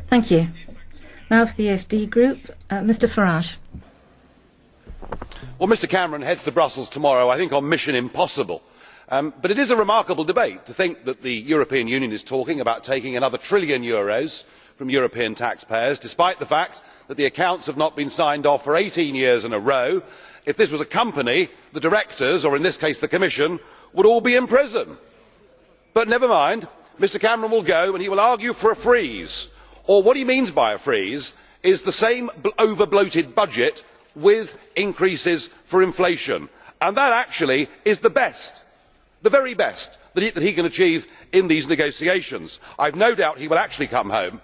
Thank you. Now for the AfD group, Mr Farage. Well, Mr Cameron heads to Brussels tomorrow, I think, on Mission Impossible. But it is a remarkable debate to think that the European Union is talking about taking another trillion euros from European taxpayers, despite the fact that the accounts have not been signed off for 18 years in a row. If this was a company, the directors, or in this case the Commission, would all be in prison. But never mind, Mr Cameron will go and he will argue for a freeze. Or what he means by a freeze is the same over-bloated budget with increases for inflation. And that actually is the best, the very best, that he can achieve in these negotiations. I have no doubt he will actually come home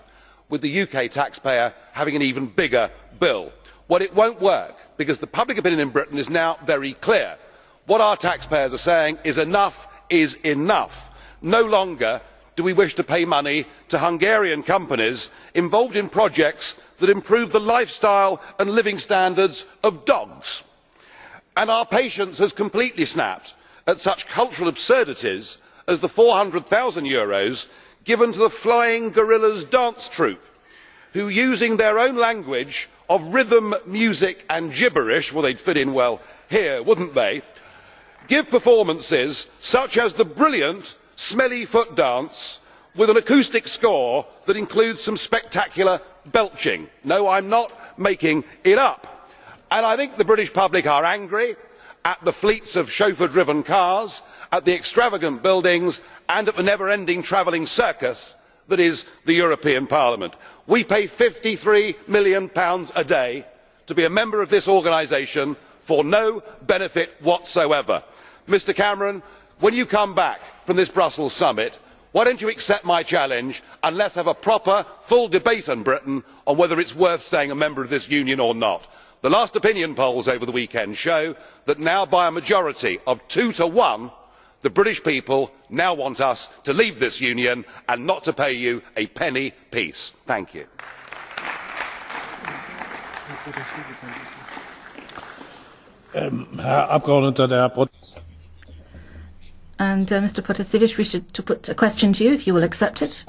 with the UK taxpayer having an even bigger bill. Well, it won't work, because the public opinion in Britain is now very clear. What our taxpayers are saying is enough is enough. No longer do we wish to pay money to Hungarian companies involved in projects that improve the lifestyle and living standards of dogs. And our patience has completely snapped at such cultural absurdities as the €400,000 given to the Flying Gorillas dance troupe, who, using their own language of rhythm, music and gibberish — well, they'd fit in well here, wouldn't they — give performances such as the brilliant Smelly Foot Dance, with an acoustic score that includes some spectacular belching. No, I am not making it up. And I think the British public are angry at the fleets of chauffeur-driven cars, at the extravagant buildings and at the never-ending travelling circus that is the European Parliament. We pay £53 million a day to be a member of this organisation for no benefit whatsoever. Mr Cameron, when you come back from this Brussels summit, why don't you accept my challenge and let's have a proper, full debate in Britain on whether it's worth staying a member of this union or not. The last opinion polls over the weekend show that now, by a majority of 2 to 1, the British people now want us to leave this union and not to pay you a penny piece. Thank you. And Mr Protasevich, we should put a question to you, if you will accept it.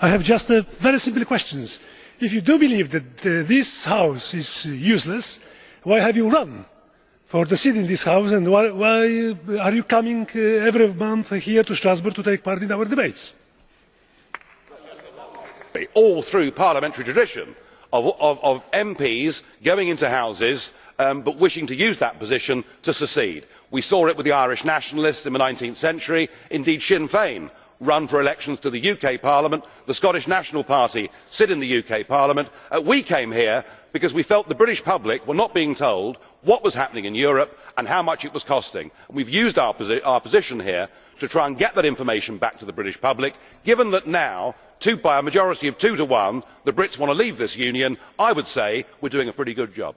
I have just a very simple question. If you do believe that this House is useless, why have you run for the seat in this House, and why are you coming every month here to Strasbourg to take part in our debates? All through parliamentary tradition of MPs going into houses but wishing to use that position to secede. We saw it with the Irish nationalists in the 19th century. Indeed, Sinn Féin run for elections to the UK Parliament. The Scottish National Party sit in the UK Parliament. We came here because we felt the British public were not being told what was happening in Europe and how much it was costing. We have used our position here to try and get that information back to the British public. Given that now, by a majority of 2 to 1, the Brits want to leave this union, I would say we are doing a pretty good job.